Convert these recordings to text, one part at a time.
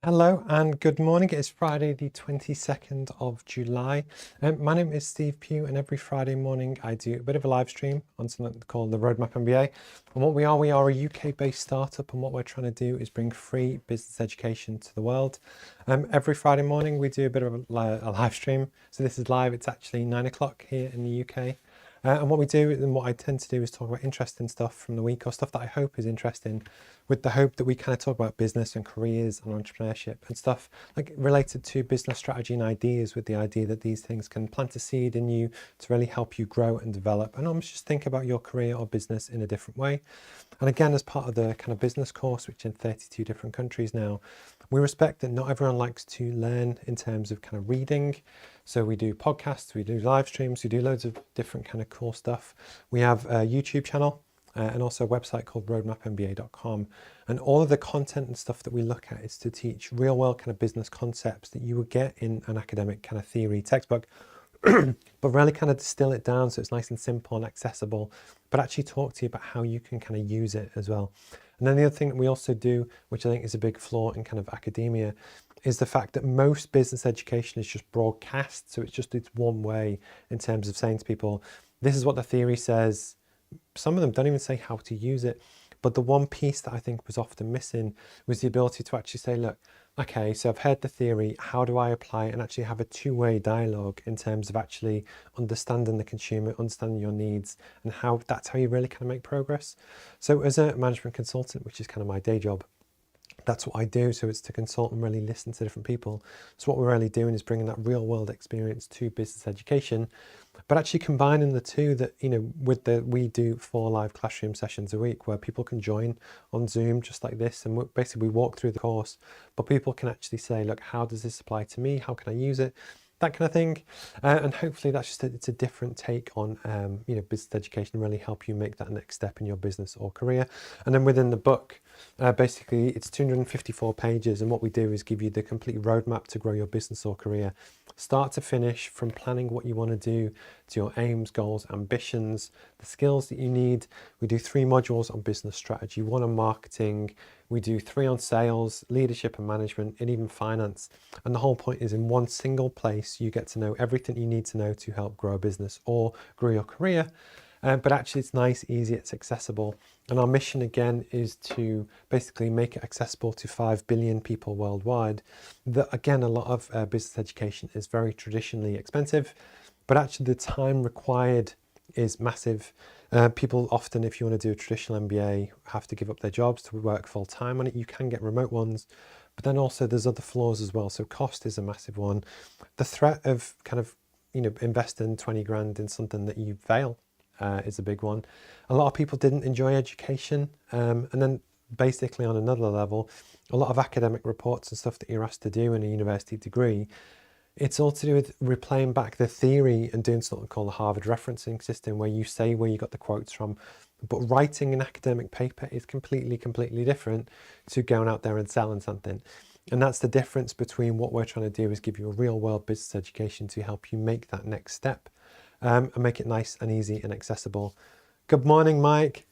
Hello and good morning. It's Friday, the 22nd of July. My name is Steve Pugh, and every Friday morning I do a bit of a live stream on something called the Roadmap MBA. And what we are a UK-based startup, and what we're trying to do is bring free business education to the world. Every Friday morning we do a bit of a live stream. So this is live. It's actually 9 o'clock here in the UK. And what we do, and what I tend to do, is talk about interesting stuff from the week, or stuff that I hope is interesting, with the hope that we kind of talk about business and careers and entrepreneurship and stuff like related to business strategy and ideas, with the idea that these things can plant a seed in you to really help you grow and develop and almost just think about your career or business in a different way. And again, as part of the kind of business course, which in 32 different countries now, we respect that not everyone likes to learn in terms of kind of reading. So we do podcasts, we do live streams, we do loads of different kind of cool stuff. We have a YouTube channel and also a website called roadmapmba.com. And all of the content and stuff that we look at is to teach real world kind of business concepts that you would get in an academic kind of theory textbook, but really kind of distill it down so it's nice and simple and accessible, but actually talk to you about how you can kind of use it as well. And then the other thing that we also do, which I think is a big flaw in kind of academia, is the fact that most business education is just broadcast. So it's one way in terms of saying to people, this is what the theory says. Some of them don't even say how to use it. But the one piece that I think was often missing was the ability to actually say, look, okay, so I've heard the theory, how do I apply it, and actually have a two-way dialogue in terms of actually understanding the consumer, understanding your needs, and how that's how you really kind of make progress. So as a management consultant, which is kind of my day job, that's what I do. So it's to consult and really listen to different people. So what we're really doing is bringing that real world experience to business education, but actually combining the two, that, you know, we do 4 live classroom sessions a week where people can join on Zoom just like this. And basically we walk through the course, but people can actually say, look, how does this apply to me? How can I use it? That kind of thing. And hopefully that's just it's a different take on business education, really help you make that next step in your business or career. And then within the book, basically it's 254 pages, and what we do is give you the complete roadmap to grow your business or career, start to finish, from planning what you want to do to your aims, goals, ambitions, the skills that you need. We do 3 modules on business strategy, 1 on marketing, we do 3 on sales, leadership and management, and even finance. And the whole point is, in one single place, you get to know everything you need to know to help grow a business or grow your career. But actually it's nice, easy, it's accessible. And our mission again is to basically make it accessible to 5 billion people worldwide. That again, a lot of business education is very traditionally expensive, but actually the time required is massive. People often, if you want to do a traditional MBA, have to give up their jobs to work full time on it. You can get remote ones, but then also there's other flaws as well. So cost is a massive one. The threat of kind of, investing 20 grand in something that you fail is a big one. A lot of people didn't enjoy education. And then basically on another level, a lot of academic reports and stuff that you're asked to do in a university degree, it's all to do with replaying back the theory and doing something called the Harvard referencing system, where you say where you got the quotes from. But writing an academic paper is completely different to going out there and selling something. And that's the difference between what we're trying to do, is give you a real world business education to help you make that next step, and make it nice and easy and accessible. Good morning, Mike.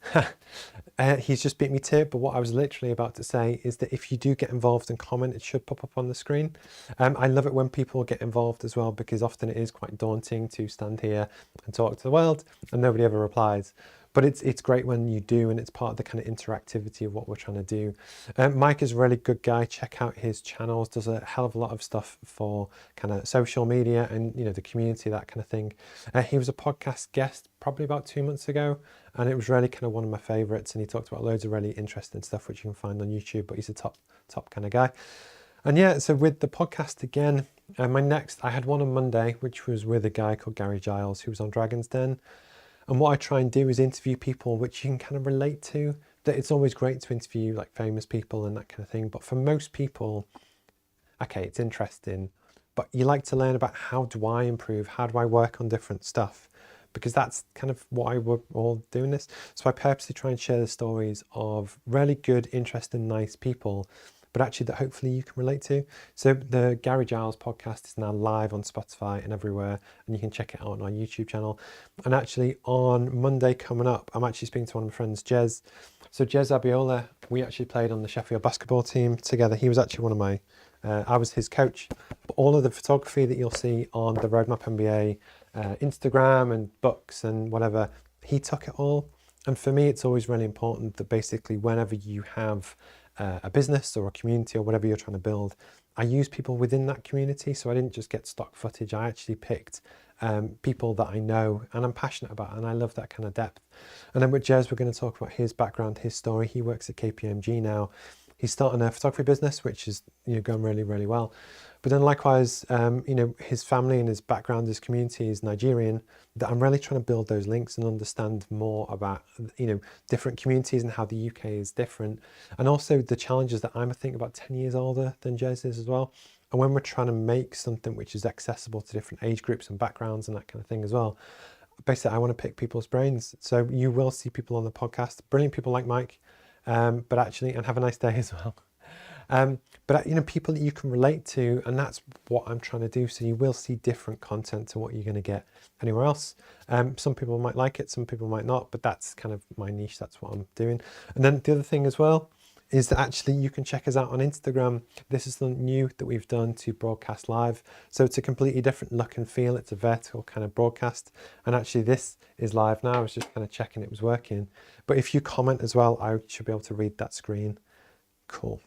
He's just beat me to it, but what I was literally about to say is that if you do get involved and comment, it should pop up on the screen. I love it when people get involved as well, because often it is quite daunting to stand here and talk to the world and nobody ever replies. But it's great when you do, and it's part of the kind of interactivity of what we're trying to do. Mike is a really good guy. Check out his channels. Does a hell of a lot of stuff for kind of social media and, the community, that kind of thing. He was a podcast guest probably about 2 months ago, and it was really kind of one of my favorites. And he talked about loads of really interesting stuff, which you can find on YouTube, but he's a top kind of guy. And yeah, so with the podcast again, I had one on Monday, which was with a guy called Gary Giles, who was on Dragon's Den. And what I try and do is interview people which you can kind of relate to. That it's always great to interview like famous people and that kind of thing. But for most people, okay, it's interesting, but you like to learn about, how do I improve? How do I work on different stuff? Because that's kind of why we're all doing this. So I purposely try and share the stories of really good, interesting, nice people, but actually that hopefully you can relate to. So the Gary Giles podcast is now live on Spotify and everywhere, and you can check it out on our YouTube channel. And actually on Monday coming up, I'm actually speaking to one of my friends, Jez. So Jez Abiola We actually played on the Sheffield basketball team together. He was actually one of my, I was his coach. But all of the photography that you'll see on the Roadmap MBA Instagram and books and whatever, he took it all. And for me, it's always really important that basically whenever you have a business or a community or whatever you're trying to build, I use people within that community. So I didn't just get stock footage. I actually picked people that I know and I'm passionate about, and I love that kind of depth. And then with Jez, we're going to talk about his background, his story. He works at KPMG now. He's starting a photography business, which is going really, really well. But then likewise, his family and his background, his community is Nigerian. That I'm really trying to build those links and understand more about, different communities and how the UK is different. And also the challenges that I'm, I think, about 10 years older than Jez is as well. And when we're trying to make something which is accessible to different age groups and backgrounds and that kind of thing as well, basically I want to pick people's brains. So you will see people on the podcast, brilliant people like Mike, and have a nice day as well. But people that you can relate to, and that's what I'm trying to do. So you will see different content to what you're going to get anywhere else. Some people might like it, some people might not, but that's kind of my niche. That's what I'm doing. And then the other thing as well is that actually you can check us out on Instagram. This is something new that we've done to broadcast live. So it's a completely different look and feel. It's a vertical kind of broadcast. And actually this is live now. I was just kind of checking it was working. But if you comment as well, I should be able to read that screen. Cool.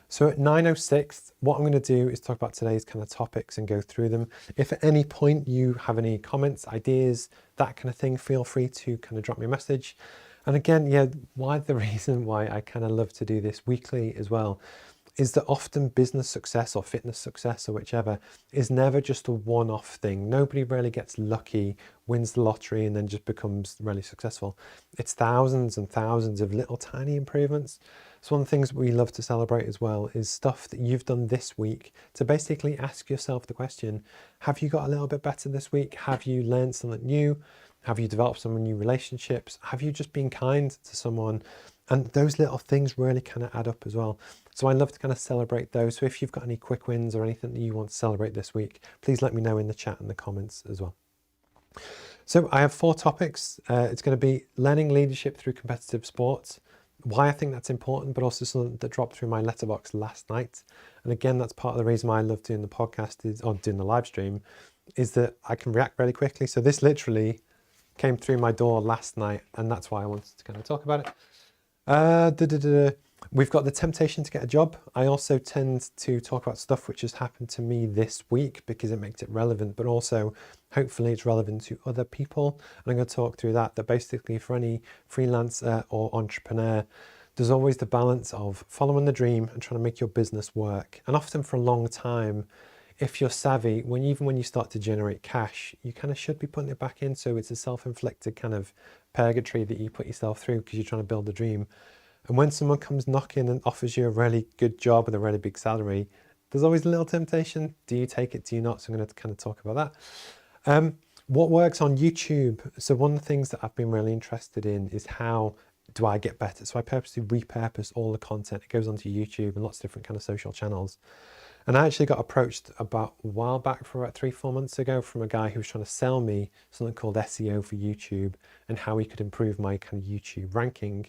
So at 9:06, what I'm going to do is talk about today's kind of topics and go through them. If at any point you have any comments, ideas, that kind of thing, feel free to kind of drop me a message. And again, the reason why I kind of love to do this weekly as well is that often business success or fitness success or whichever is never just a one-off thing. Nobody really gets lucky, wins the lottery and then just becomes really successful. It's thousands and thousands of little tiny improvements. So one of the things we love to celebrate as well is stuff that you've done this week to basically ask yourself the question, have you got a little bit better this week? Have you learned something new? Have you developed some new relationships? Have you just been kind to someone? And those little things really kind of add up as well. So I love to kind of celebrate those. So if you've got any quick wins or anything that you want to celebrate this week, please let me know in the chat and the comments as well. So I have 4 topics. It's going to be learning leadership through competitive sports, why I think that's important, but also something that dropped through my letterbox last night. And again, that's part of the reason why I love doing the podcast or doing the live stream, is that I can react really quickly. So this literally came through my door last night, and that's why I wanted to kind of talk about it. We've got the temptation to get a job. I also tend to talk about stuff which has happened to me this week because it makes it relevant, but also hopefully it's relevant to other people. And I'm going to talk through that basically for any freelancer or entrepreneur, there's always the balance of following the dream and trying to make your business work. And often for a long time, if you're savvy, even when you start to generate cash, you kind of should be putting it back in. So it's a self-inflicted kind of purgatory that you put yourself through because you're trying to build a dream. And when someone comes knocking and offers you a really good job with a really big salary, there's always a little temptation. Do you take it? Do you not? So I'm going to kind of talk about that. What works on YouTube? So one of the things that I've been really interested in is how do I get better? So I purposely repurpose all the content. It goes onto YouTube and lots of different kind of social channels. And I actually got approached about a while back, for about 3-4 months ago, from a guy who was trying to sell me something called SEO for YouTube and how he could improve my kind of YouTube ranking.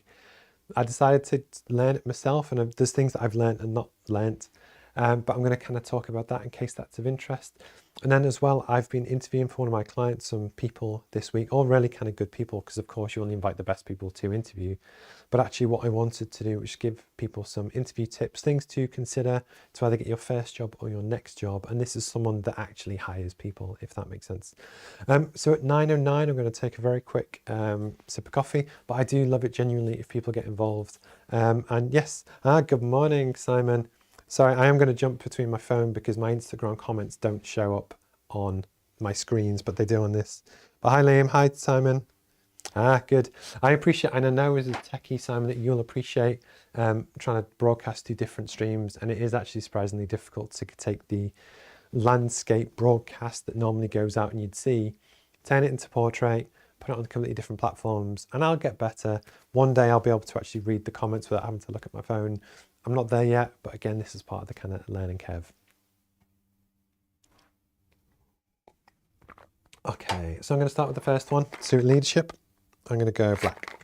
I decided to learn it myself, and there's things that I've learned and not learnt, but I'm going to kind of talk about that in case that's of interest. And then as well, I've been interviewing for one of my clients some people this week, all really kind of good people, because of course you only invite the best people to interview. But actually what I wanted to do was give people some interview tips, things to consider to either get your first job or your next job. And this is someone that actually hires people, if that makes sense. So at 9:09, I'm going to take a very quick sip of coffee, but I do love it genuinely if people get involved. And yes, good morning, Simon. Sorry, I am going to jump between my phone because my Instagram comments don't show up on my screens, but they do on this. But hi, Liam. Hi, Simon. Good. I appreciate, and I know as a techie, Simon, that you'll appreciate trying to broadcast to different streams, and it is actually surprisingly difficult to take the landscape broadcast that normally goes out and you'd see, turn it into portrait, put it on completely different platforms, and I'll get better. One day I'll be able to actually read the comments without having to look at my phone. I'm not there yet, but again, this is part of the kind of learning curve. Okay, so I'm going to start with the first one. So leadership, I'm going to go black.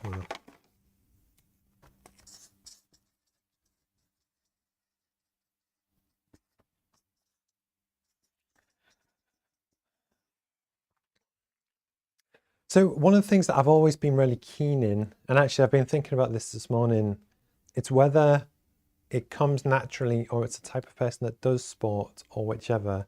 So one of the things that I've always been really keen in, and actually I've been thinking about this morning, it's whether it comes naturally or it's a type of person that does sport or whichever.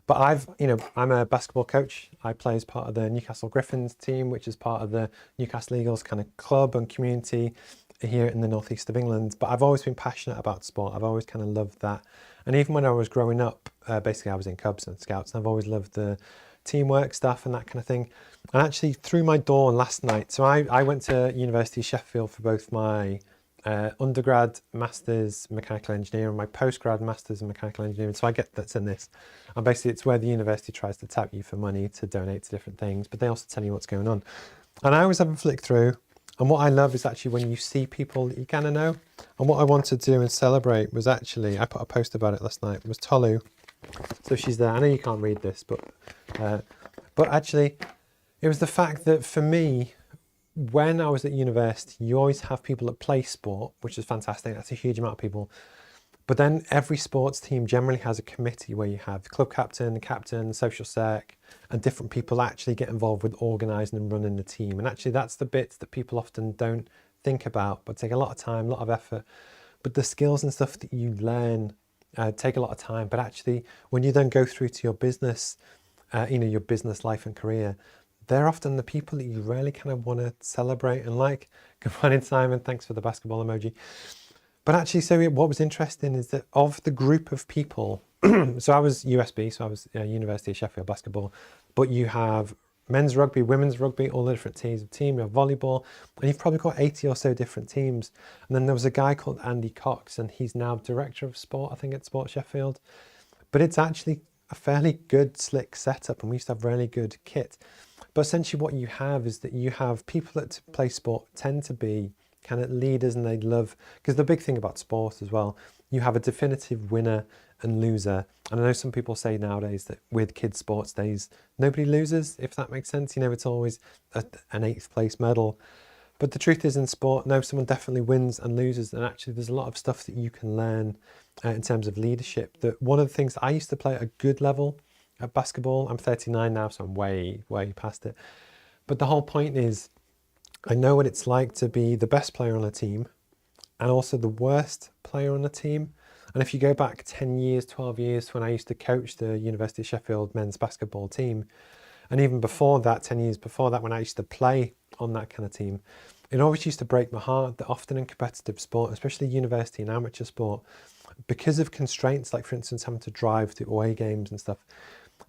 But I'm a basketball coach. I play as part of the Newcastle Griffins team, which is part of the Newcastle Eagles kind of club and community here in the northeast of England. But I've always been passionate about sport. I've always kind of loved that. And even when I was growing up, basically I was in Cubs and Scouts, and I've always loved the teamwork stuff and that kind of thing. And actually through my door last night, so I went to University of Sheffield for both my undergrad, master's mechanical engineering, my postgrad, master's in mechanical engineering. So I get that's in this. And basically it's where the university tries to tap you for money to donate to different things, but they also tell you what's going on. And I always have a flick through. And what I love is actually when you see people that you kind of know. And what I wanted to do and celebrate was actually, I put a post about it last night, was Tolu. So she's there. I know you can't read this, but actually it was the fact that for me, when I was at university, you always have people that play sport, which is fantastic. That's a huge amount of people. But then every sports team generally has a committee where you have the club captain, the captain, the social sec, and different people actually get involved with organising and running the team. And actually that's the bits that people often don't think about, but take a lot of time, a lot of effort. But the skills and stuff that you learn take a lot of time. But actually, when you then go through to your business, your business life and career, they're often the people that you really kind of want to celebrate and like. Good morning, Simon. Thanks for the basketball emoji. But actually, so what was interesting is that of the group of people, so I was USB, so I was University of Sheffield basketball, but you have men's rugby, women's rugby, all the different teams of team, you have volleyball, and you've probably got 80 or so different teams. And then there was a guy called Andy Cox, and he's now director of sport, I think, at Sport Sheffield. But it's actually a fairly good, slick setup, and we used to have really good kit. But essentially what you have is that you have people that play sport tend to be kind of leaders, and they love, because the big thing about sport as well, you have a definitive winner and loser. And I know some people say nowadays that with kids sports days, nobody loses, if that makes sense. It's always an 8th place medal. But the truth is in sport, no, someone definitely wins and loses. And actually there's a lot of stuff that you can learn in terms of leadership. That one of the things I used to play at a good level at basketball. I'm 39 now, so I'm way past it. But the whole point is, I know what it's like to be the best player on a team and also the worst player on a team. And if you go back 10 years, 12 years, when I used to coach the University of Sheffield men's basketball team, and even before that, 10 years before that, when I used to play on that kind of team, it always used to break my heart that often in competitive sport, especially university and amateur sport, because of constraints, like for instance, having to drive to away games and stuff,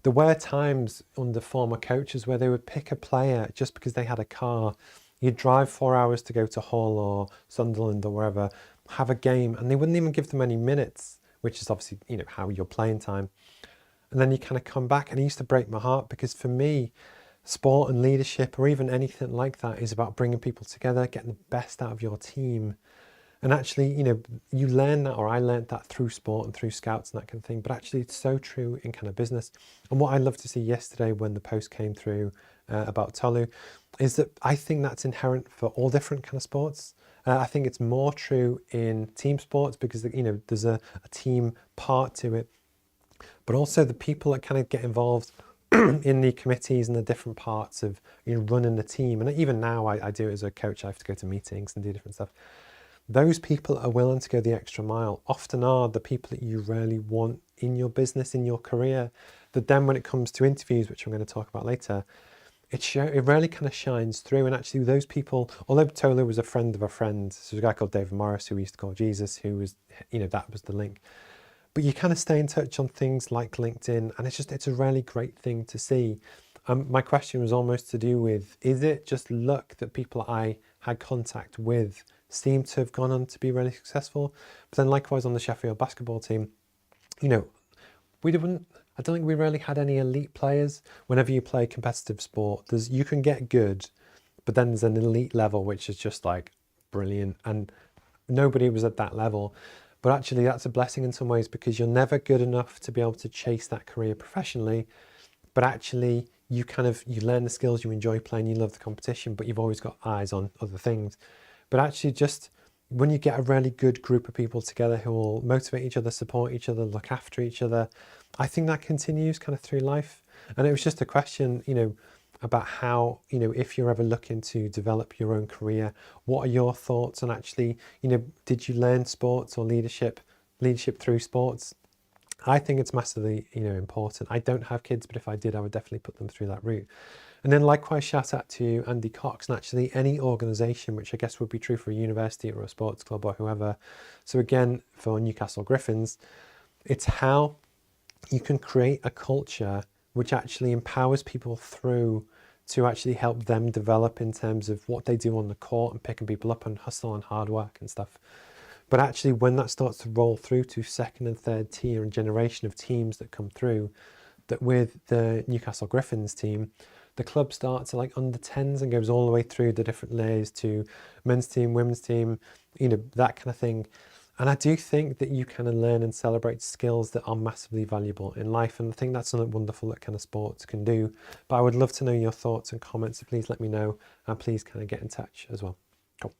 there were times under former coaches where they would pick a player just because they had a car. You'd drive 4 hours to go to Hull or Sunderland or wherever, have a game, and they wouldn't even give them any minutes, which is obviously, how you're playing time. And then you kind of come back, and it used to break my heart, because for me, sport and leadership, or even anything like that, is about bringing people together, getting the best out of your team. And actually, you learn that, or I learned that through sport and through scouts and that kind of thing. But actually, it's so true in kind of business. And what I loved to see yesterday when the post came through about Tolu is that I think that's inherent for all different kind of sports. I think it's more true in team sports because, there's a team part to it. But also the people that kind of get involved in the committees and the different parts of running the team. And even now I do it as a coach. I have to go to meetings and do different stuff. Those people are willing to go the extra mile often are the people that you really want in your business, in your career, that then when it comes to interviews, which I'm going to talk about later, it really kind of shines through. And actually those people, although Tolu was a friend of a friend, so there's a guy called David Morris who we used to call Jesus, who was, that was the link. But you kind of stay in touch on things like LinkedIn, and it's a really great thing to see. My question was almost to do with, is it just luck that people I had contact with seem to have gone on to be really successful? But then likewise on the Sheffield basketball team, I don't think we really had any elite players. Whenever you play competitive sport, you can get good, but then there's an elite level, which is just like brilliant. And nobody was at that level. But actually that's a blessing in some ways, because you're never good enough to be able to chase that career professionally. But actually you learn the skills, you enjoy playing, you love the competition, but you've always got eyes on other things. But actually just when you get a really good group of people together who will motivate each other, support each other, look after each other, I think that continues kind of through life. And it was just a question, about how, if you're ever looking to develop your own career, what are your thoughts on actually, did you learn sports or leadership through sports? I think it's massively, important. I don't have kids, but if I did, I would definitely put them through that route. And then likewise, shout out to Andy Cox, and actually any organisation, which I guess would be true for a university or a sports club or whoever. So again, for Newcastle Griffins, it's how you can create a culture which actually empowers people through to actually help them develop in terms of what they do on the court and picking people up and hustle and hard work and stuff. But actually, when that starts to roll through to second and third tier and generation of teams that come through, that with the Newcastle Griffins team, the club starts at like under 10s and goes all the way through the different layers to men's team, women's team, that kind of thing. And I do think that you kind of learn and celebrate skills that are massively valuable in life. And I think that's something wonderful that kind of sports can do. But I would love to know your thoughts and comments. So please let me know, and please kind of get in touch as well. Cool.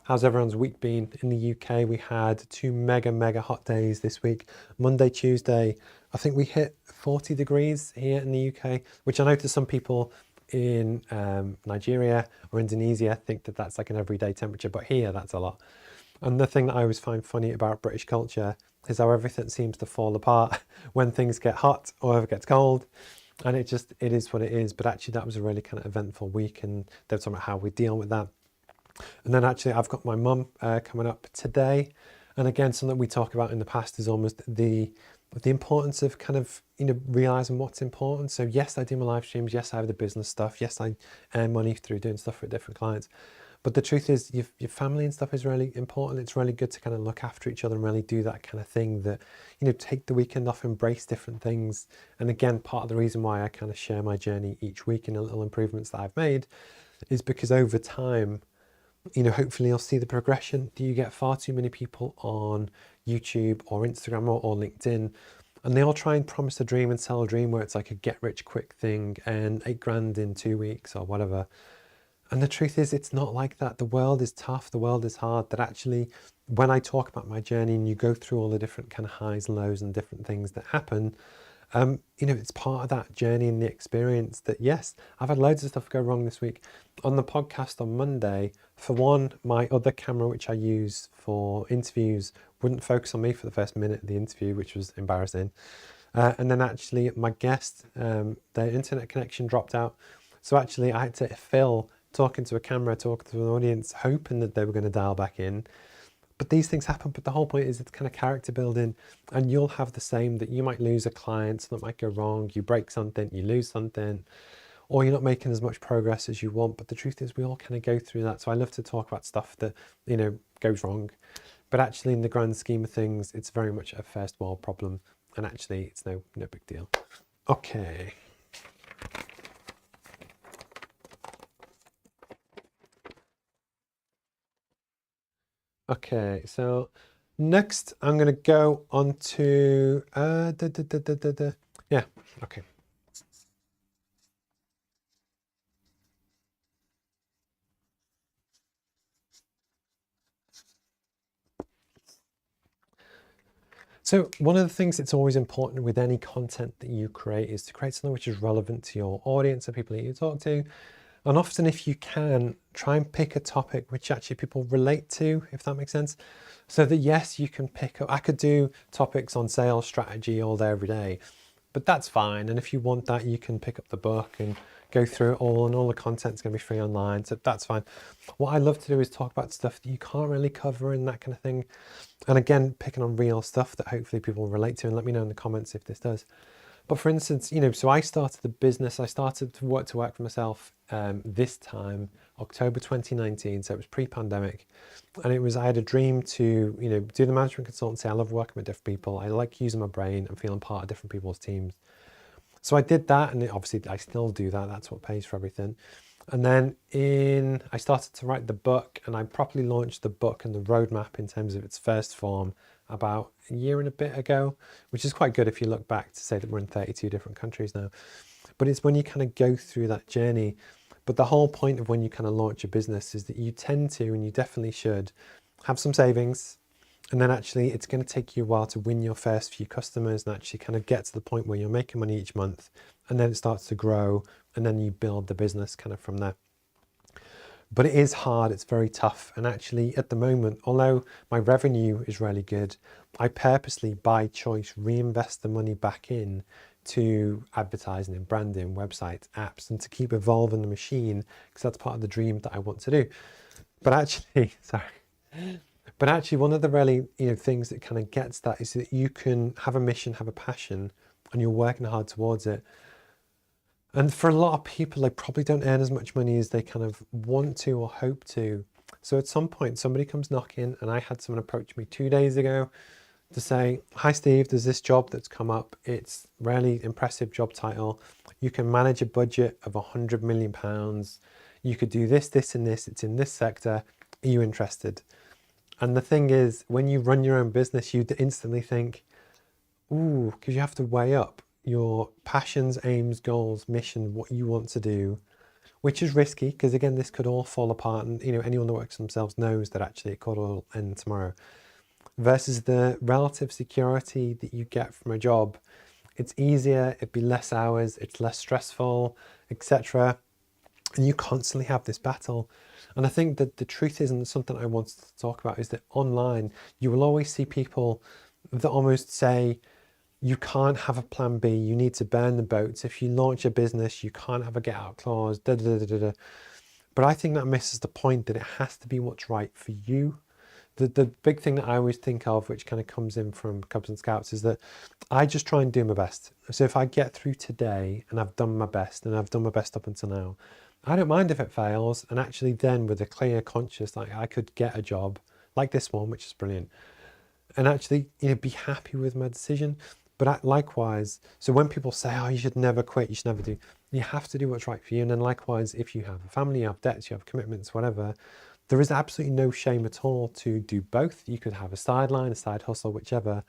How's everyone's week been? In the UK, we had 2 mega hot days this week. Monday, Tuesday, I think we hit 40 degrees here in the UK, which I know to some people in Nigeria or Indonesia think that that's like an everyday temperature, but here that's a lot. And the thing that I always find funny about British culture is how everything seems to fall apart when things get hot or if it gets cold. And it is what it is. But actually that was a really kind of eventful week, and they were talking about how we deal with that. And then actually I've got my mum coming up today. And again, something that we talk about in the past is almost the importance of kind of, realizing what's important. So yes, I do my live streams. Yes, I have the business stuff. Yes, I earn money through doing stuff for different clients. But the truth is your family and stuff is really important. It's really good to kind of look after each other and really do that kind of thing that, take the weekend off, embrace different things. And again, part of the reason why I kind of share my journey each week and the little improvements that I've made is because over time, hopefully you'll see the progression. Do you get far too many people on YouTube or Instagram or LinkedIn, and they all try and promise a dream and sell a dream where it's like a get rich quick thing and 8 grand in 2 weeks or whatever. And the truth is, it's not like that. The world is tough. The world is hard. That actually, when I talk about my journey and you go through all the different kind of highs and lows and different things that happen, it's part of that journey and the experience that, yes, I've had loads of stuff go wrong this week. On the podcast on Monday, for one, my other camera, which I use for interviews, wouldn't focus on me for the first minute of the interview, which was embarrassing. And then actually my guest, their internet connection dropped out. So actually I had to fill talking to a camera, talking to an audience, hoping that they were going to dial back in. But these things happen. But the whole point is it's kind of character building, and you'll have the same, that you might lose a client, something might go wrong, you break something, you lose something, or you're not making as much progress as you want. But the truth is we all kind of go through that. So I love to talk about stuff that, goes wrong. But actually in the grand scheme of things, it's very much a first world problem. And actually it's no big deal. Okay. Okay, so next I'm going to go on to, yeah, okay. So one of the things that's always important with any content that you create is to create something which is relevant to your audience and people that you talk to. And often, if you can, try and pick a topic which actually people relate to, if that makes sense. So that yes, you can pick up, I could do topics on sales strategy all day, every day, but that's fine. And if you want that, you can pick up the book and go through it all, and all the content's going to be free online, so that's fine. What I love to do is talk about stuff that you can't really cover and that kind of thing. And again, picking on real stuff that hopefully people relate to, and let me know in the comments if this does. But for instance, so I started the business, I started to work for myself this time, October 2019, so it was pre-pandemic. And I had a dream to, do the management consultancy. I love working with different people. I like using my brain and feeling part of different people's teams. So I did that, and obviously I still do that. That's what pays for everything. And then I started to write the book, and I properly launched the book and the roadmap in terms of its first form about a year and a bit ago, which is quite good if you look back to say that we're in 32 different countries now. But it's when you kind of go through that journey. But the whole point of when you kind of launch a business is that you tend to, and you definitely should, have some savings. And then actually it's going to take you a while to win your first few customers and actually kind of get to the point where you're making money each month, and then it starts to grow, and then you build the business kind of from there. But it is hard, it's very tough. And actually at the moment, although my revenue is really good, I purposely by choice reinvest the money back in to advertising and branding, websites, apps, and to keep evolving the machine, because that's part of the dream that I want to do. But actually, but actually one of the really things that kind of gets that is that you can have a mission, have a passion, and you're working hard towards it. And for a lot of people, they probably don't earn as much money as they kind of want to or hope to. So at some point, somebody comes knocking, and I had someone approach me 2 days ago to say, "Hi Steve, there's this job that's come up. It's really impressive job title. You can manage a budget of £100 million. You could do this, this, and this. It's in this sector. Are you interested?" And the thing is, when you run your own business, you instantly think, ooh, because you have to weigh up your passions, aims, goals, mission, what you want to do, which is risky because again, this could all fall apart, and anyone that works for themselves knows that actually it could all end tomorrow, versus the relative security that you get from a job. It's easier, it'd be less hours, it's less stressful, etc. And you constantly have this battle. And I think that the truth is, and something I wanted to talk about, is that online you will always see people that almost say, you can't have a plan B, you need to burn the boats. If you launch a business, you can't have a get out clause, da, da, da, da, da. But I think that misses the point, that it has to be what's right for you. The big thing that I always think of, which kind of comes in from Cubs and Scouts, is that I just try and do my best. So if I get through today and I've done my best, and I've done my best up until now, I don't mind if it fails. And actually then with a clear conscience, like I could get a job like this one, which is brilliant, and actually be happy with my decision. But likewise, so when people say, oh, you should never quit, you should never do, you have to do what's right for you. And then likewise, if you have a family, you have debts, you have commitments, whatever, there is absolutely no shame at all to do both. You could have a sideline, a side hustle, whichever.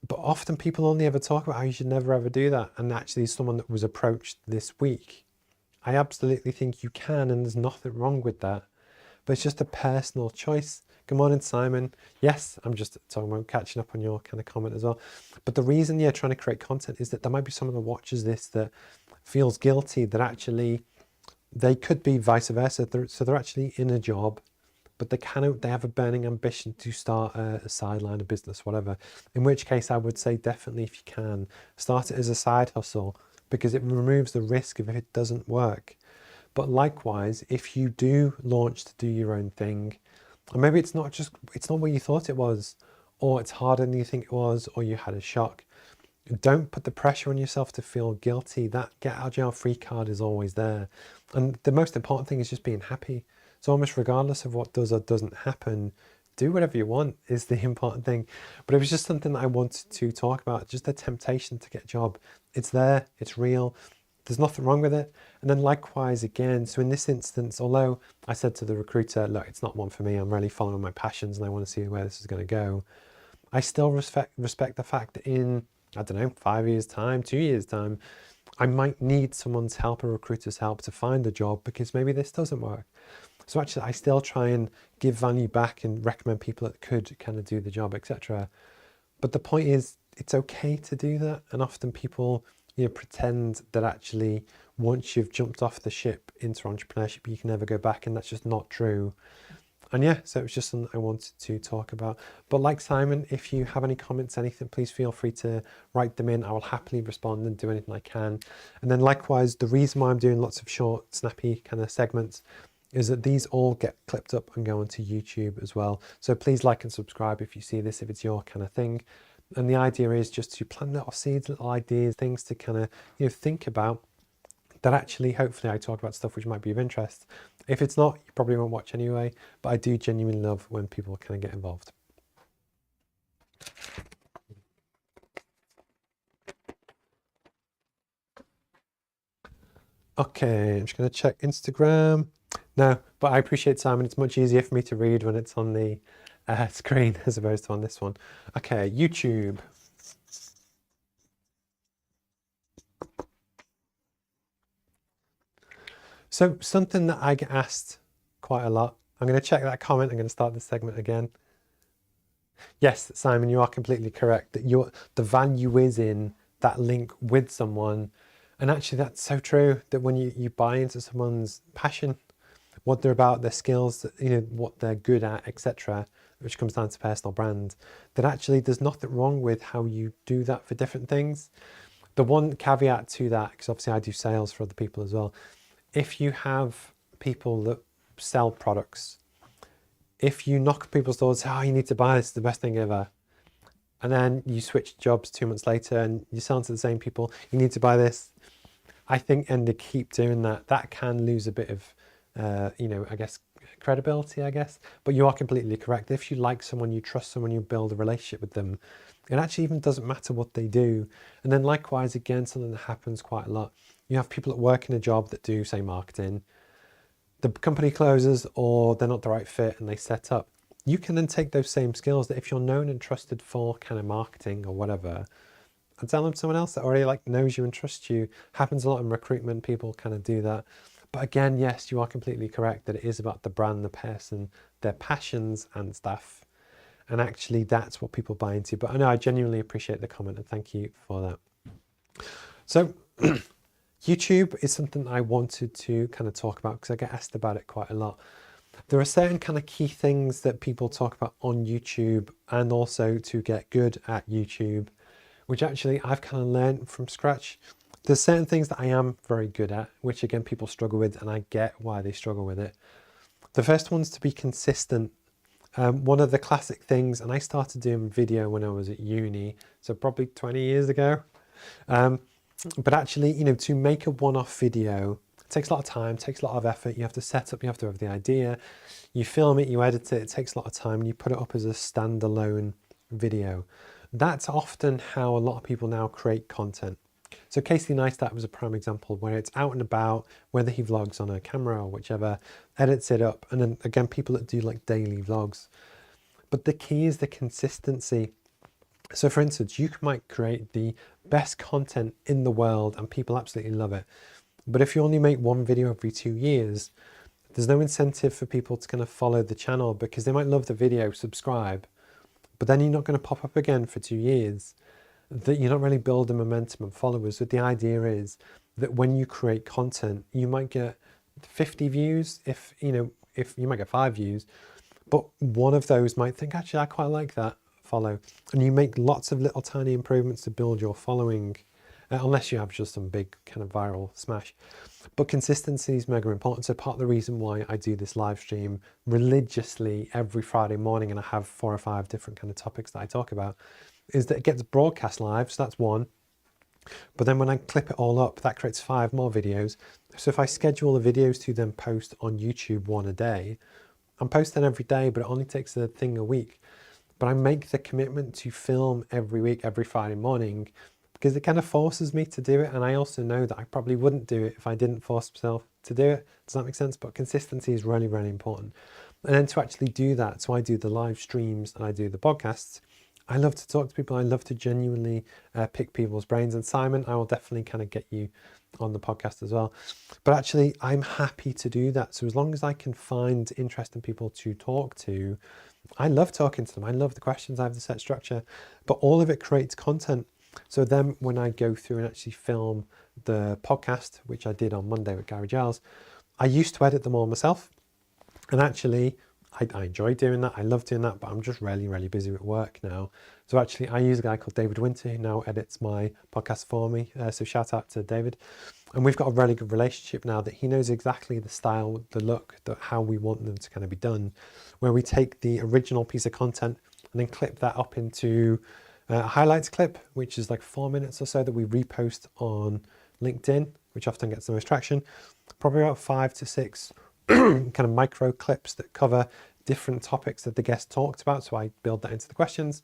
But often people only ever talk about how you should never ever do that. And actually someone that was approached this week, I absolutely think you can, and there's nothing wrong with that. But it's just a personal choice. Good morning, Simon. Yes, I'm just talking about catching up on your kind of comment as well. But the reason you're trying to create content is that there might be someone that watches this that feels guilty that actually they could be vice versa. So they're actually in a job, but they have a burning ambition to start a sideline, a business, whatever. In which case I would say definitely, if you can, start it as a side hustle, because it removes the risk of if it doesn't work. But likewise, if you do launch to do your own thing, or maybe it's not what you thought it was, or it's harder than you think it was, or you had a shock, don't put the pressure on yourself to feel guilty. That get out of jail free card is always there. And the most important thing is just being happy. So almost regardless of what does or doesn't happen, do whatever you want is the important thing. But it was just something that I wanted to talk about, just the temptation to get a job. It's there, it's real. There's nothing wrong with it. And then likewise again, so in this instance, although I said to the recruiter, look, it's not one for me, I'm really following my passions and I want to see where this is going to go, I still respect the fact that in, I don't know, 5 years time, 2 years time, I might need someone's help, a recruiter's help, to find a job because maybe this doesn't work. So actually I still try and give value back and recommend people that could kind of do the job, etc. But the point is, it's okay to do that. And often people pretend that actually once you've jumped off the ship into entrepreneurship, you can never go back, and that's just not true. And yeah, so it was just something I wanted to talk about. But like Simon, if you have any comments, anything, please feel free to write them in. I will happily respond and do anything I can. And then likewise, the reason why I'm doing lots of short, snappy kind of segments is that these all get clipped up and go onto YouTube as well. So please like and subscribe if you see this, if it's your kind of thing. And the idea is just to plant little seeds, little ideas, things to kind of think about, that actually hopefully I talk about stuff which might be of interest. If it's not, you probably won't watch anyway, but I do genuinely love when people kind of get involved. Okay, I'm just going to check Instagram. No, but I appreciate, Simon, it's much easier for me to read when it's on the screen as opposed to on this one. Okay, YouTube. So something that I get asked quite a lot, I'm going to check that comment, I'm going to start this segment again. Yes, Simon, you are completely correct that the value is in that link with someone. And actually that's so true that when you buy into someone's passion, what they're about, their skills, what they're good at, etc., which comes down to personal brand, that actually there's nothing wrong with how you do that for different things. The one caveat to that, because obviously I do sales for other people as well, if you have people that sell products, if you knock on people's doors, say, oh, you need to buy this, it's the best thing ever, and then you switch jobs 2 months later and you sell to the same people, you need to buy this, I think, and to keep doing that, that can lose a bit of, I guess, credibility, I guess. But you are completely correct. If you like someone, you trust someone, you build a relationship with them, it actually even doesn't matter what they do. And then likewise, again, something that happens quite a lot. You have people that work in a job that do, say, marketing. The company closes or they're not the right fit and they set up. You can then take those same skills that if you're known and trusted for kind of marketing or whatever, and tell them to someone else that already knows you and trusts you. Happens a lot in recruitment, people kind of do that. But again, yes, you are completely correct that it is about the brand, the person, their passions and stuff. And actually that's what people buy into. But I know I genuinely appreciate the comment and thank you for that. So YouTube is something I wanted to kind of talk about because I get asked about it quite a lot. There are certain kind of key things that people talk about on YouTube and also to get good at YouTube, which actually I've kind of learned from scratch. There's certain things that I am very good at, which again, people struggle with, and I get why they struggle with it. The first one's to be consistent. One of the classic things, and I started doing video when I was at uni, so probably 20 years ago. But actually, to make a one-off video, it takes a lot of time, takes a lot of effort. You have to set up, you have to have the idea, you film it, you edit it, it takes a lot of time, and you put it up as a standalone video. That's often how a lot of people now create content. So Casey Neistat was a prime example where it's out and about, whether he vlogs on a camera or whichever, edits it up. And then again, people that do like daily vlogs. But the key is the consistency. So for instance, you might create the best content in the world and people absolutely love it. But if you only make one video every 2 years, there's no incentive for people to kind of follow the channel because they might love the video, subscribe, but then you're not going to pop up again for 2 years. That you're not really building momentum and followers. But the idea is that when you create content, you might get 50 views, if you might get 5 views, but one of those might think, actually, I quite like that, follow. And you make lots of little tiny improvements to build your following, unless you have just some big kind of viral smash. But consistency is mega important. So part of the reason why I do this live stream religiously every Friday morning, and I have 4 or 5 different kind of topics that I talk about, is that it gets broadcast live, so that's one. But then when I clip it all up, that creates 5 more videos. So if I schedule the videos to then post on YouTube 1 a day, I'm posting every day, but it only takes a thing a week. But I make the commitment to film every week, every Friday morning, because it kind of forces me to do it. And I also know that I probably wouldn't do it if I didn't force myself to do it. Does that make sense? But consistency is really, really important. And then to actually do that, so I do the live streams and I do the podcasts. I love to talk to people. I love to genuinely pick people's brains. And Simon, I will definitely kind of get you on the podcast as well. But actually, I'm happy to do that. So as long as I can find interesting people to talk to, I love talking to them. I love the questions. I have the set structure, but all of it creates content. So then when I go through and actually film the podcast, which I did on Monday with Gary Giles, I used to edit them all myself. And actually, I enjoy doing that. I love doing that, but I'm just really, really busy with work now. So actually, I use a guy called David Winter who now edits my podcast for me. So shout out to David. And we've got a really good relationship now that he knows exactly the style, the look, how we want them to kind of be done, where we take the original piece of content and then clip that up into a highlights clip, which is like 4 minutes or so that we repost on LinkedIn, which often gets the most traction. Probably about 5 to 6 kind of micro clips that cover different topics that the guest talked about. So I build that into the questions.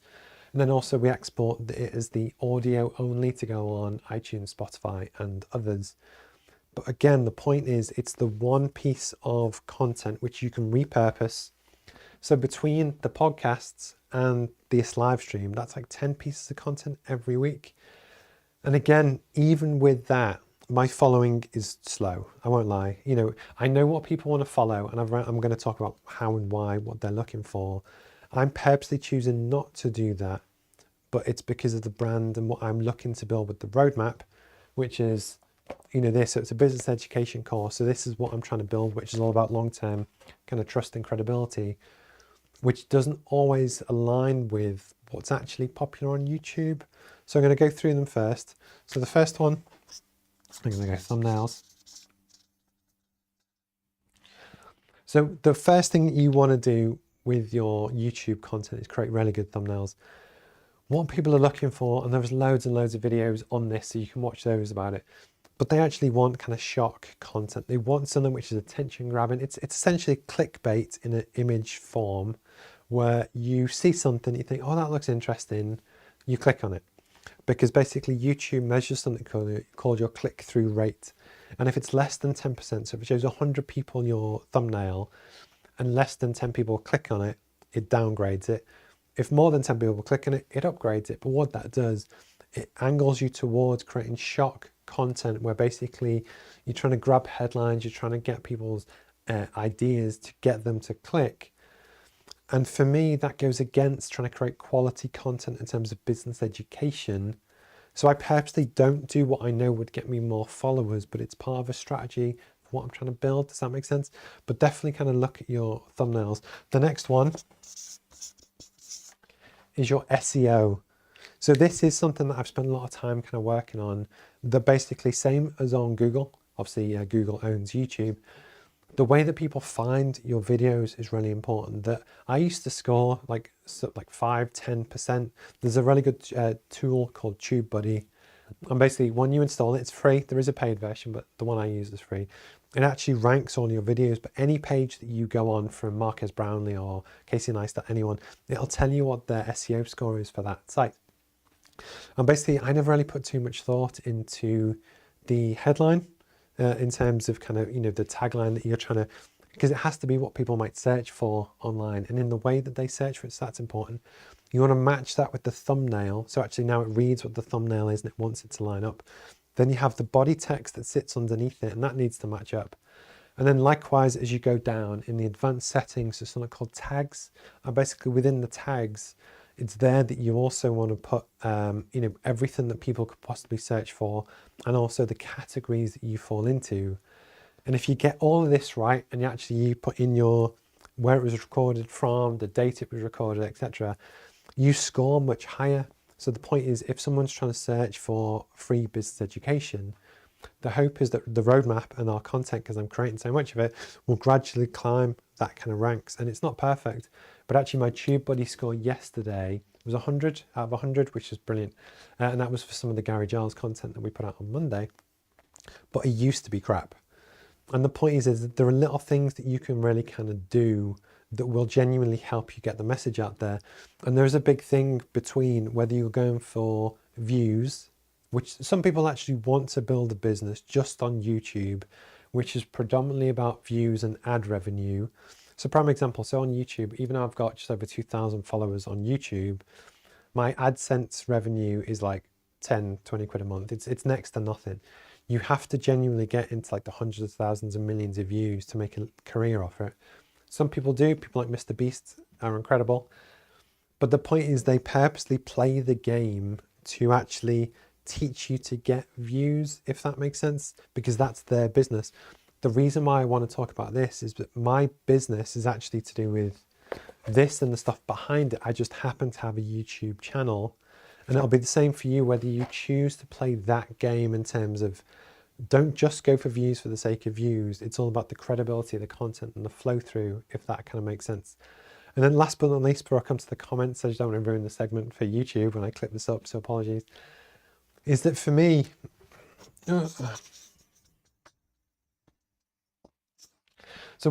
And then also we export it as the audio only to go on iTunes, Spotify, and others. But again, the point is it's the one piece of content which you can repurpose. So between the podcasts and this live stream, that's like 10 pieces of content every week. And again, even with that, my following is slow. I won't lie. I know what people want to follow, and I'm going to talk about how and why, what they're looking for. I'm purposely choosing not to do that, but it's because of the brand and what I'm looking to build with the roadmap, which is, this. So it's a business education course. So this is what I'm trying to build, which is all about long-term kind of trust and credibility, which doesn't always align with what's actually popular on YouTube. So I'm going to go through them first. So the first one, I'm going to go thumbnails. So the first thing that you want to do with your YouTube content is create really good thumbnails. What people are looking for, and there's loads and loads of videos on this, so you can watch those about it, but they actually want kind of shock content. They want something which is attention grabbing. It's essentially clickbait in an image form, where you see something, you think, oh, that looks interesting, you click on it. Because basically YouTube measures something called your click-through rate. And if it's less than 10%, so if it shows 100 people your thumbnail and less than 10 people click on it, it downgrades it. If more than 10 people click on it, it upgrades it. But what that does, it angles you towards creating shock content, where basically you're trying to grab headlines, you're trying to get people's ideas to get them to click. And for me, that goes against trying to create quality content in terms of business education. So I purposely don't do what I know would get me more followers, but it's part of a strategy for what I'm trying to build. Does that make sense? But definitely kind of look at your thumbnails. The next one is your SEO. So this is something that I've spent a lot of time kind of working on. They're basically same as on Google. Obviously, Google owns YouTube. The way that people find your videos is really important. That I used to score like 5-10%. There's a really good tool called Tubebuddy, and basically when you install it, it's free. There is a paid version, but the one I use is free. It actually ranks all your videos, but any page that you go on from Marques Brownlee or Casey Neistat, anyone, it'll tell you what their SEO score is for that site. And basically, I never really put too much thought into the headline. In terms of kind of, the tagline that you're trying to, because it has to be what people might search for online, and in the way that they search for it, so that's important. You want to match that with the thumbnail. So actually now it reads what the thumbnail is and it wants it to line up. Then you have the body text that sits underneath it, and that needs to match up. And then likewise, as you go down in the advanced settings, there's something called tags. And basically within the tags, it's there that you also want to put, everything that people could possibly search for, and also the categories that you fall into. And if you get all of this right, and you put in your where it was recorded from, the date it was recorded, etc., you score much higher. So the point is, if someone's trying to search for free business education, the hope is that the roadmap and our content, because I'm creating so much of it, will gradually climb that kind of ranks. And it's not perfect, but actually my Tubebuddy score yesterday was 100 out of 100, which is brilliant. And that was for some of the Gary Giles content that we put out on Monday, but it used to be crap. And the point is that there are little things that you can really kind of do that will genuinely help you get the message out there. And there's a big thing between whether you're going for views, which some people actually want to build a business just on YouTube, which is predominantly about views and ad revenue. So prime example, so on YouTube, even though I've got just over 2,000 followers on YouTube, my AdSense revenue is like 10, 20 quid a month. It's next to nothing. You have to genuinely get into like the hundreds of thousands and millions of views to make a career off it. Some people do, people like Mr. Beast are incredible. But the point is they purposely play the game to actually teach you to get views, if that makes sense, because that's their business. The reason why I want to talk about this is that my business is actually to do with this and the stuff behind it. I just happen to have a YouTube channel, and it'll be the same for you whether you choose to play that game in terms of don't just go for views for the sake of views. It's all about the credibility of the content and the flow through, if that kind of makes sense. And then last but not least, before I come to the comments, I just don't want to ruin the segment for YouTube when I clip this up, so apologies, is that for me, so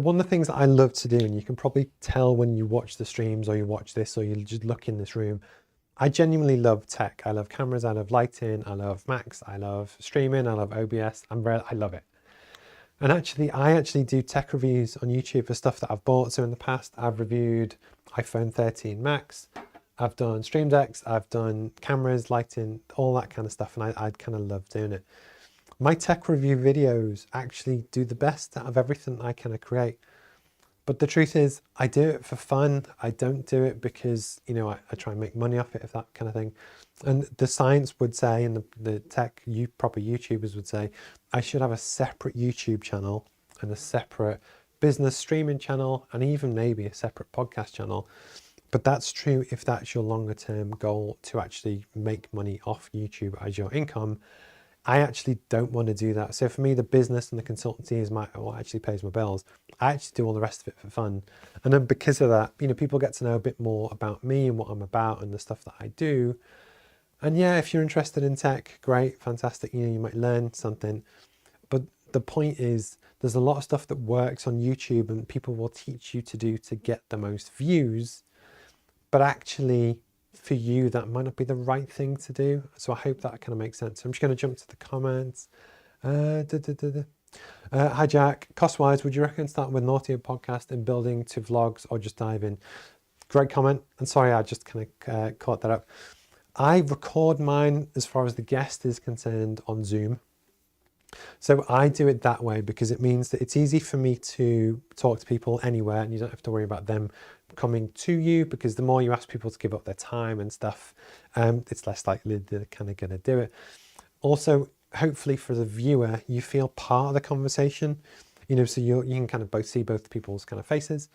one of the things that I love to do, and you can probably tell when you watch the streams or you watch this or you just look in this room, I genuinely love tech. I love cameras, I love lighting, I love Macs, I love streaming, I love OBS. I love it. And I actually do tech reviews on YouTube for stuff that I've bought. So in the past, I've reviewed iPhone 13 Max, I've done Stream Decks, I've done cameras, lighting, all that kind of stuff. And I kind of love doing it. My tech review videos actually do the best out of everything I kind of create. But the truth is, I do it for fun. I don't do it because, you know, I try and make money off it, if that kind of thing. And the science would say, and the proper YouTubers would say, I should have a separate YouTube channel and a separate business streaming channel, and even maybe a separate podcast channel. But that's true if that's your longer term goal, to actually make money off YouTube as your income. I actually don't want to do that. So for me, the business and the consultancy is what actually pays my bills. I actually do all the rest of it for fun. And then because of that, you know, people get to know a bit more about me and what I'm about and the stuff that I do. And yeah, if you're interested in tech, great, fantastic. You know, you might learn something. But the point is, there's a lot of stuff that works on YouTube and people will teach you to do to get the most views. But actually, for you, that might not be the right thing to do. So I hope that kind of makes sense. I'm just going to jump to the comments. Hi Jack, cost-wise, would you recommend starting with an audio podcast and building to vlogs, or just dive in? Great comment. And sorry, I just kind of caught that up. I record mine, as far as the guest is concerned, on Zoom. So I do it that way because it means that it's easy for me to talk to people anywhere, and you don't have to worry about them coming to you, because the more you ask people to give up their time and stuff, it's less likely they're kind of going to do it. Also, hopefully for the viewer, you feel part of the conversation, you know, so you can kind of see both people's kind of faces.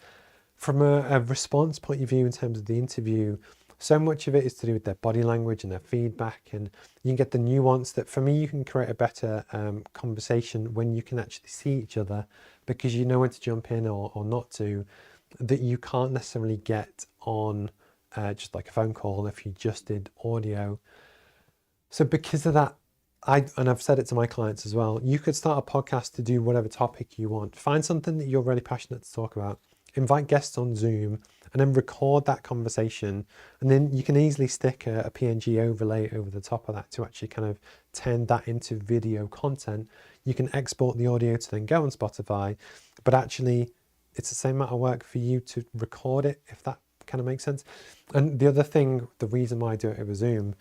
From a response point of view, in terms of the interview, so much of it is to do with their body language and their feedback, and you can get the nuance that, for me, you can create a better conversation when you can actually see each other, because you know when to jump in or not to, that you can't necessarily get on just like a phone call if you just did audio. So because of that, I've said it to my clients as well, you could start a podcast to do whatever topic you want. Find something that you're really passionate to talk about, invite guests on Zoom, and then record that conversation. And then you can easily stick a PNG overlay over the top of that to actually kind of turn that into video content. You can export the audio to then go on Spotify, but actually it's the same amount of work for you to record it, if that kind of makes sense. And the other thing, the reason why I do it over Zoom,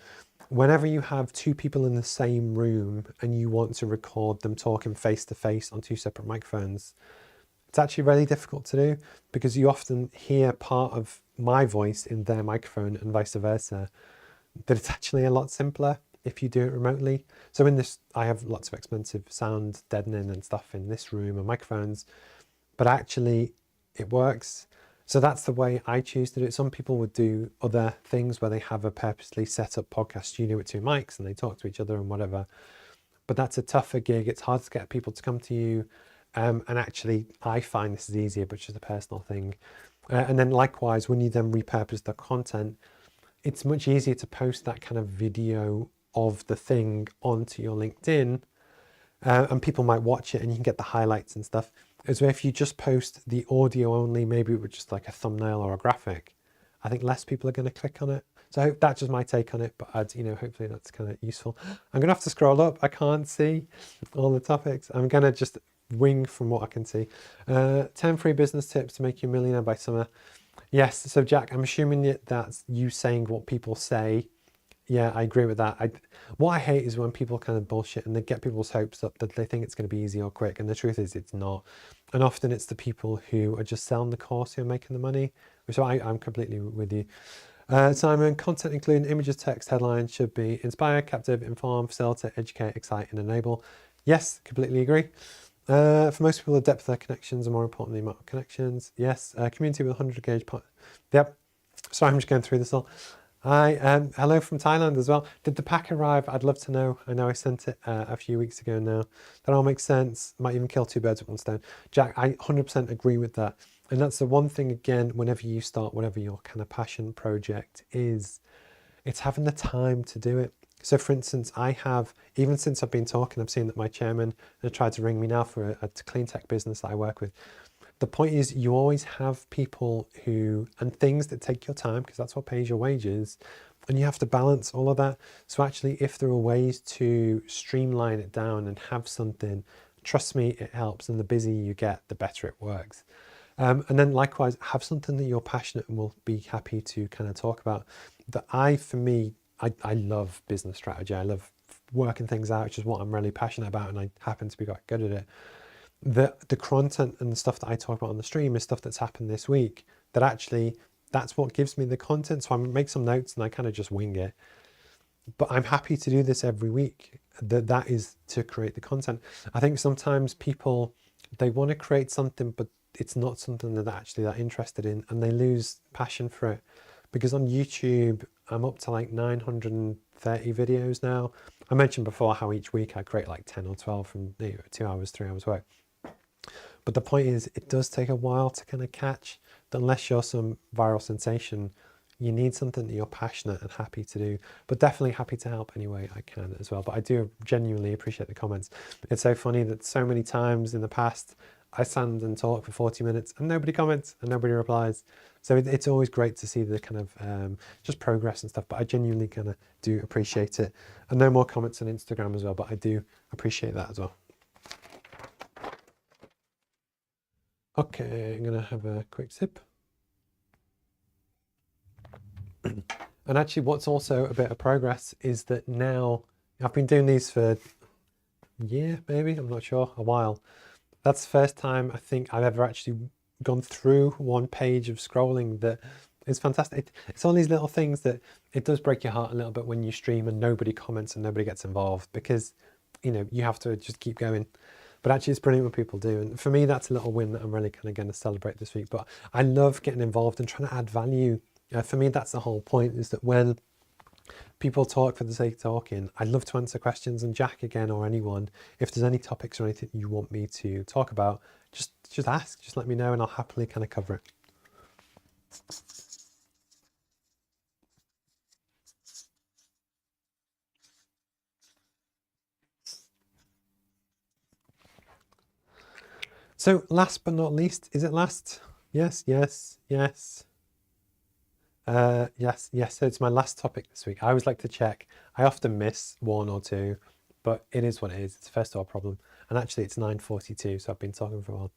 whenever you have two people in the same room and you want to record them talking face to face on two separate microphones, it's actually really difficult to do, because you often hear part of my voice in their microphone and vice versa. But it's actually a lot simpler if you do it remotely. So in this, I have lots of expensive sound deadening and stuff in this room and microphones, but actually it works. So that's the way I choose to do it. Some people would do other things where they have a purposely set up podcast studio with two mics and they talk to each other and whatever. But that's a tougher gig. It's hard to get people to come to you. And actually, I find this is easier, but just a personal thing. And then likewise, when you then repurpose the content, it's much easier to post that kind of video of the thing onto your LinkedIn, and people might watch it and you can get the highlights and stuff. As well, if you just post the audio only, maybe with just like a thumbnail or a graphic, I think less people are going to click on it. So I hope that's just my take on it, but hopefully that's kind of useful. I'm going to have to scroll up. I can't see all the topics. I'm going to just wing from what I can see. 10 free business tips to make you a millionaire by summer. Yes, so Jack, I'm assuming that's you saying what people say. Yeah, I agree with that. What I hate is when people kind of bullshit and they get people's hopes up that they think it's going to be easy or quick, and the truth is it's not. And often it's the people who are just selling the course who are making the money. So I'm completely with you. Simon, content including images, text, headlines should be inspire, captive, inform, facilitate, educate, excite, and enable. Yes, completely agree. For most people, the depth of their connections are more important than the amount of connections. Yes. Community with 100 engaged partners. Yep. Sorry, I'm just going through this all. Hi, hello from Thailand as well. Did the pack arrive? I'd love to know. I know I sent it a few weeks ago now. That all makes sense. Might even kill two birds with one stone. Jack, I 100% agree with that. And that's the one thing, again, whenever you start whatever your kind of passion project is, it's having the time to do it. So for instance, I have, even since I've been talking, I've seen that my chairman has tried to ring me now for a clean tech business that I work with. The point is, you always have people and things that take your time, because that's what pays your wages, and you have to balance all of that. So actually, if there are ways to streamline it down and have something, trust me, it helps. And the busier you get, the better it works. And then likewise, have something that you're passionate and will be happy to kind of talk about. For me, I love business strategy. I love working things out, which is what I'm really passionate about, and I happen to be quite good at it. the content and the stuff that I talk about on the stream is stuff that's happened this week, that actually that's what gives me the content. So I make some notes and I kind of just wing it. But I'm happy to do this every week. That is to create the content. I think sometimes people, they want to create something, but it's not something that they're actually that interested in, and they lose passion for it. Because on YouTube, I'm up to like 930 videos now. I mentioned before how each week I create like 10 or 12 from 2 hours, 3 hours work. But the point is, it does take a while to kind of catch, that unless you're some viral sensation, you need something that you're passionate and happy to do. But definitely happy to help any way I can as well. But I do genuinely appreciate the comments. It's so funny that so many times in the past, I stand and talk for 40 minutes and nobody comments and nobody replies. So it's always great to see the kind of just progress and stuff. But I genuinely kind of do appreciate it. And no more comments on Instagram as well, but I do appreciate that as well. Okay, I'm gonna have a quick sip. And actually what's also a bit of progress is that now, I've been doing these for a year, maybe, I'm not sure, a while. That's the first time I think I've ever actually gone through one page of scrolling that is fantastic. It's all these little things that it does break your heart a little bit when you stream and nobody comments and nobody gets involved, because, you know, you have to just keep going. But actually it's brilliant when people do. And for me, that's a little win that I'm really kind of going to celebrate this week. But I love getting involved and trying to add value. For me, that's the whole point, is that when people talk for the sake of talking, I'd love to answer questions. And Jack, again, or anyone, if there's any topics or anything you want me to talk about, just ask, just let me know and I'll happily kind of cover it. So last but not least, is it last? Yes, yes, yes. Yes, so it's my last topic this week. I always like to check. I often miss one or two, but it is what it is. It's a first world problem. And actually it's 9:42, so I've been talking for a while.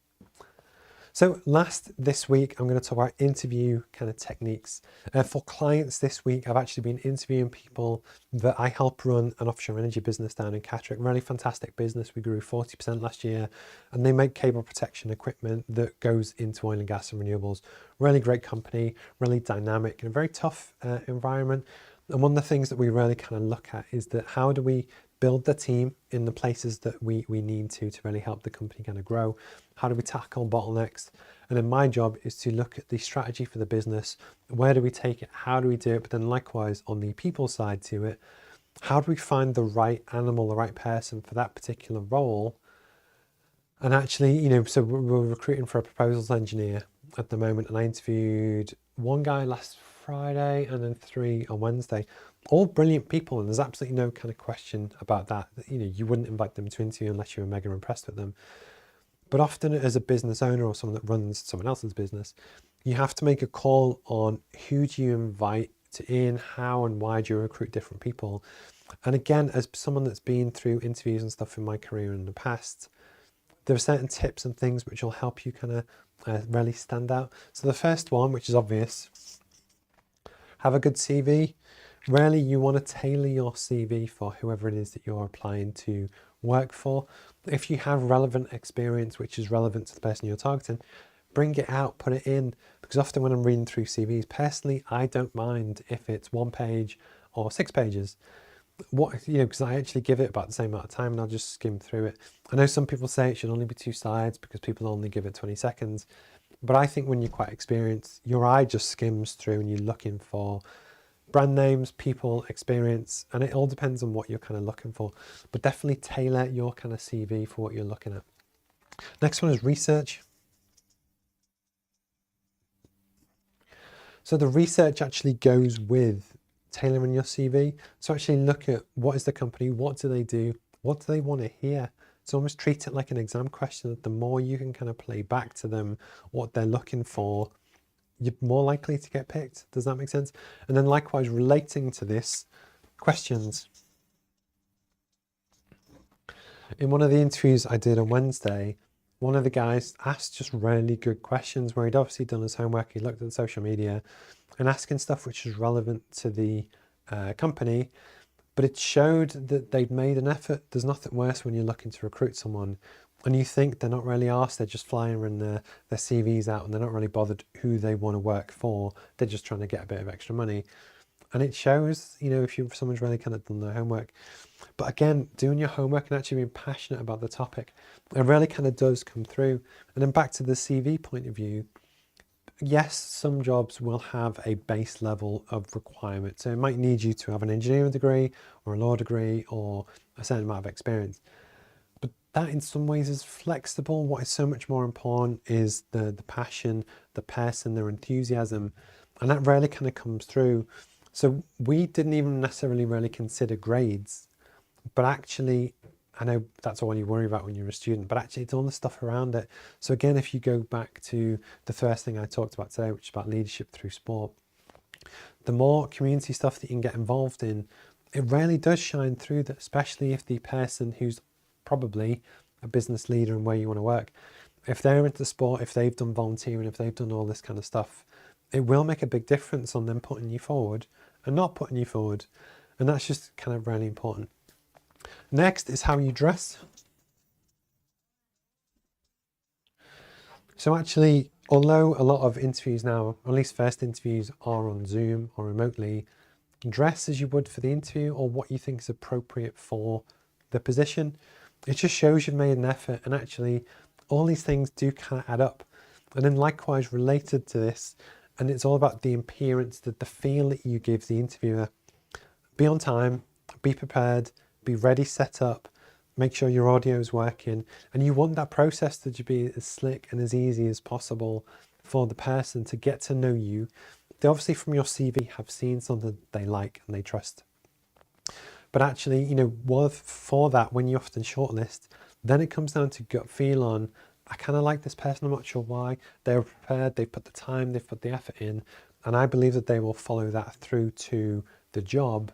So last this week, I'm going to talk about interview kind of techniques. For clients this week, I've actually been interviewing people that I help run an offshore energy business down in Catterick. Really fantastic business. We grew 40% last year, and they make cable protection equipment that goes into oil and gas and renewables. Really great company, really dynamic, and a very tough environment. And one of the things that we really kind of look at is that how do we build the team in the places that we need to really help the company kind of grow? How do we tackle bottlenecks? And then my job is to look at the strategy for the business. Where do we take it? How do we do it? But then likewise on the people side to it, how do we find the right animal, the right person for that particular role? And actually, you know, so we're recruiting for a proposals engineer at the moment, and I interviewed one guy last Friday and then 3 on Wednesday. All brilliant people, and there's absolutely no kind of question about that. You know, you wouldn't invite them to interview unless you were mega impressed with them. But often as a business owner or someone that runs someone else's business, you have to make a call on who do you invite in, how and why do you recruit different people. And again, as someone that's been through interviews and stuff in my career in the past, there are certain tips and things which will help you kind of really stand out. So the first one, which is obvious, have a good CV. Really, you want to tailor your CV for whoever it is that you're applying to work for. If you have relevant experience, which is relevant to the person you're targeting, bring it out, put it in, because often when I'm reading through CVs, personally, I don't mind if it's 1 page or 6 pages. Because I actually give it about the same amount of time and I'll just skim through it. I know some people say it should only be 2 slides because people only give it 20 seconds. But I think when you're quite experienced, your eye just skims through and you're looking for brand names, people, experience, and it all depends on what you're kind of looking for. But definitely tailor your kind of CV for what you're looking at. Next one is research. So the research actually goes with tailoring your CV. So actually look at what is the company, what do they do, what do they want to hear. So almost treat it like an exam question. The more you can kind of play back to them what they're looking for, you're more likely to get picked. Does that make sense? And then likewise, relating to this, questions. In one of the interviews I did on Wednesday, one of the guys asked just really good questions where he'd obviously done his homework, he looked at social media and asking stuff which was relevant to the company, but it showed that they'd made an effort. There's nothing worse when you're looking to recruit someone and you think they're not really asked, they're just flying their CVs out and they're not really bothered who they want to work for, they're just trying to get a bit of extra money. And it shows, if someone's really kind of done their homework. But again, doing your homework and actually being passionate about the topic, it really kind of does come through. And then back to the CV point of view, yes, some jobs will have a base level of requirement. So it might need you to have an engineering degree or a law degree or a certain amount of experience. But that in some ways is flexible. What is so much more important is the passion, the person, their enthusiasm. And that really kind of comes through. So we didn't even necessarily really consider grades, but actually, I know that's all you worry about when you're a student, but actually it's all the stuff around it. So again, if you go back to the first thing I talked about today, which is about leadership through sport, the more community stuff that you can get involved in, it really does shine through, that especially if the person who's probably a business leader and where you want to work, if they're into sport, if they've done volunteering, if they've done all this kind of stuff, it will make a big difference on them putting you forward and not putting you forward. And that's just kind of really important. Next is how you dress. So actually, although a lot of interviews now, or at least first interviews, are on Zoom or remotely, dress as you would for the interview or what you think is appropriate for the position. It just shows you've made an effort, and actually all these things do kind of add up. And then likewise related to this, and it's all about the appearance, the feel that you give the interviewer. Be on time, be prepared, be ready, set up, make sure your audio is working. And you want that process to be as slick and as easy as possible for the person to get to know you. They obviously from your CV have seen something they like and they trust. But actually, for that, when you often shortlist, then it comes down to gut feel on, I kind of like this person, I'm not sure why. They're prepared, they put the time, they've put the effort in, and I believe that they will follow that through to the job,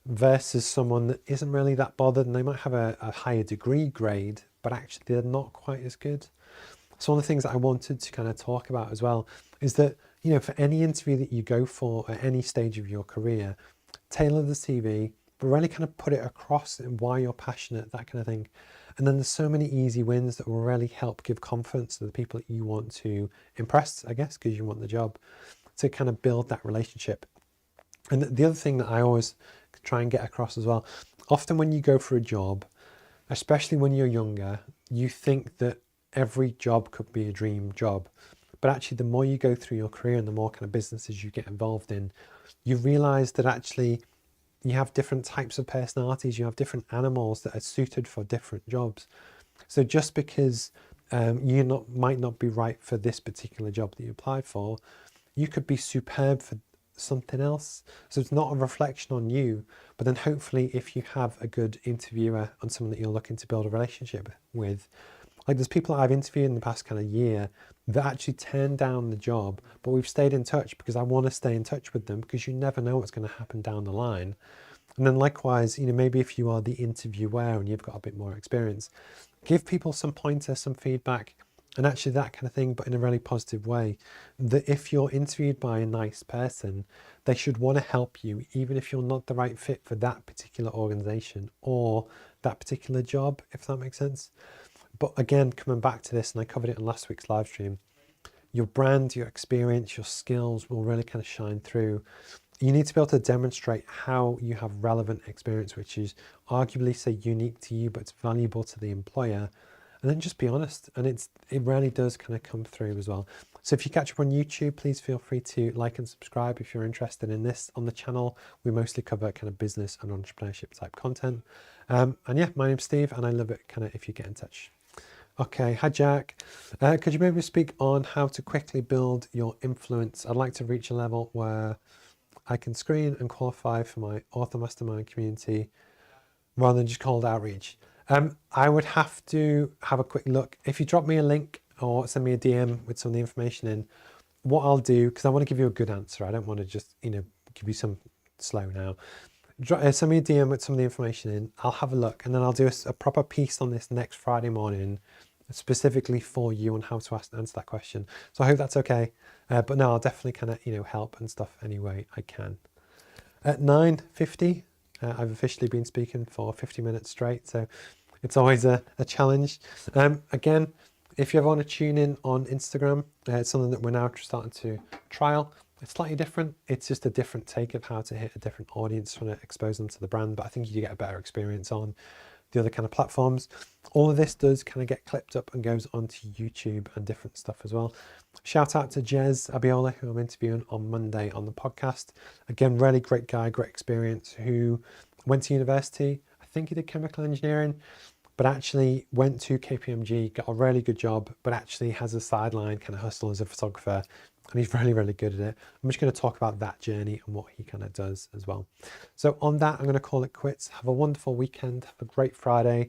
versus someone that isn't really that bothered, and they might have a higher degree grade, but actually they're not quite as good. So one of the things that I wanted to kind of talk about as well is that, for any interview that you go for at any stage of your career, tailor the CV, but really kind of put it across and why you're passionate, that kind of thing. And then there's so many easy wins that will really help give confidence to the people that you want to impress, I guess, because you want the job, to kind of build that relationship. And the other thing that I always try and get across as well, often when you go for a job, especially when you're younger, you think that every job could be a dream job. But actually, the more you go through your career and the more kind of businesses you get involved in, you realize that actually you have different types of personalities, you have different animals that are suited for different jobs. So just because you might not be right for this particular job that you applied for, you could be superb for something else. So it's not a reflection on you, but then hopefully if you have a good interviewer and someone that you're looking to build a relationship with, like there's people that I've interviewed in the past kind of year that actually turned down the job, but we've stayed in touch because I want to stay in touch with them, because you never know what's going to happen down the line. And then likewise, maybe if you are the interviewer and you've got a bit more experience, give people some pointers, some feedback, and actually that kind of thing, but in a really positive way, that if you're interviewed by a nice person, they should want to help you, even if you're not the right fit for that particular organization or that particular job, if that makes sense. But again, coming back to this, and I covered it in last week's live stream, your brand, your experience, your skills will really kind of shine through. You need to be able to demonstrate how you have relevant experience, which is arguably, say, unique to you, but it's valuable to the employer. And then just be honest, and it really does kind of come through as well. So if you catch up on YouTube, please feel free to like and subscribe if you're interested in this. On the channel, we mostly cover kind of business and entrepreneurship type content. And yeah, my name's Steve, and I love it kind of if you get in touch. Okay, hi Jack. Could you maybe speak on how to quickly build your influence? I'd like to reach a level where I can screen and qualify for my author mastermind community rather than just cold outreach. I would have to have a quick look. If you drop me a link or send me a DM with some of the information in, what I'll do, because I want to give you a good answer, I don't want to just give you some slow now. Send me a DM with some of the information in, I'll have a look, and then I'll do a proper piece on this next Friday morning specifically for you on how to answer that question. So I hope that's okay. But no, I'll definitely kind of help and stuff any way I can. At 9:50, I've officially been speaking for 50 minutes straight. So It's always a challenge. Again, if you ever want to tune in on Instagram, it's something that we're now starting to trial. It's slightly different. It's just a different take of how to hit a different audience, trying to expose them to the brand. But I think you get a better experience on the other kind of platforms. All of this does kind of get clipped up and goes onto YouTube and different stuff as well. Shout out to Jez Abiola, who I'm interviewing on Monday on the podcast. Again, really great guy, great experience, who went to university. I think he did chemical engineering, but actually went to KPMG, got a really good job, but actually has a sideline kind of hustle as a photographer. And he's really, really good at it. I'm just going to talk about that journey and what he kind of does as well. So on that, I'm going to call it quits. Have a wonderful weekend. Have a great Friday.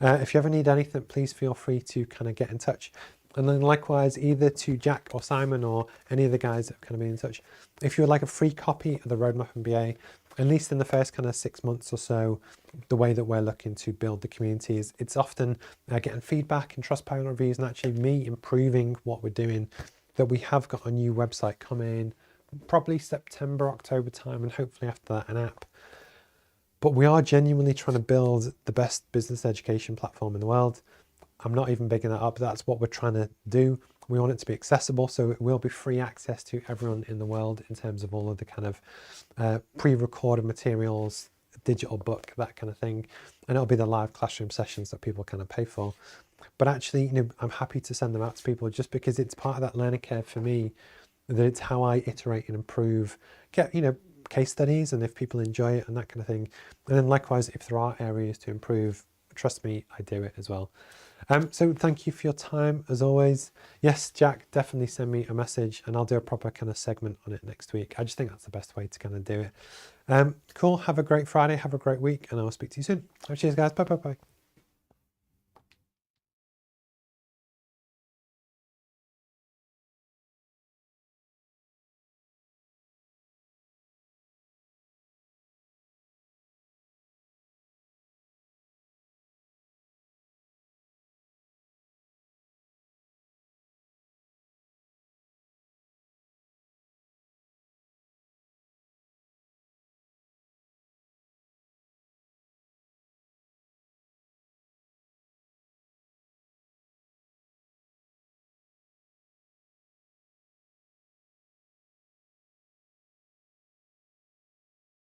If you ever need anything, please feel free to kind of get in touch. And then likewise, either to Jack or Simon or any of the guys that have kind of been in touch, if you would like a free copy of the Roadmap MBA, at least in the first kind of 6 months or so, the way that we're looking to build the community is it's often getting feedback and Trustpilot reviews and actually me improving what we're doing. That we have got a new website coming probably September, October time, and hopefully after that an app. But we are genuinely trying to build the best business education platform in the world. I'm not even bigging that up. That's what we're trying to do. We want it to be accessible, so it will be free access to everyone in the world in terms of all of the kind of pre-recorded materials, digital book, that kind of thing. And it'll be the live classroom sessions that people kind of pay for. But actually, you know, I'm happy to send them out to people just because it's part of that learning curve for me, that it's how I iterate and improve, get, you know, case studies and if people enjoy it and that kind of thing. And then likewise, if there are areas to improve, trust me, I do it as well. So thank you for your time as always. Yes, Jack, definitely send me a message and I'll do a proper kind of segment on it next week. I just think that's the best way to kind of do it. Cool. Have a great Friday. Have a great week and I'll speak to you soon. Cheers guys. Bye.